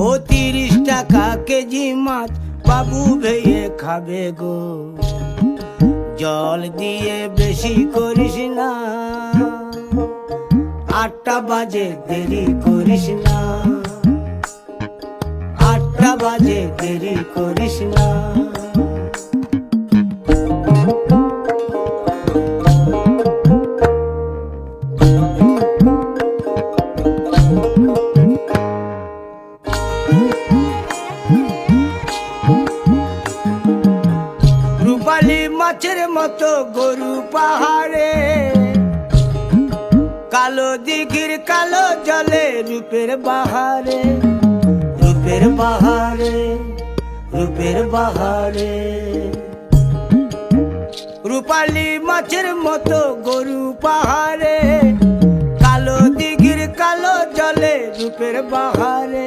ও 30 টাকা কেজি মাছ বাবু ভেয়ে খাবে গো। জল দিয়ে বেশি করিস না, 8টা বাজে দেরি করিস না, 8টা বাজে দেরি করিস না। রূপালী মাছের মতো গরু পাহাড়ে, কালো দিঘির কালো জলে রূপের বাহারে, রূপের বাহারে, রূপের বাহারে। রূপালী মাছের মতো গরু পাহাড়ে, কালো দিঘির কালো জলে রূপের বাহারে।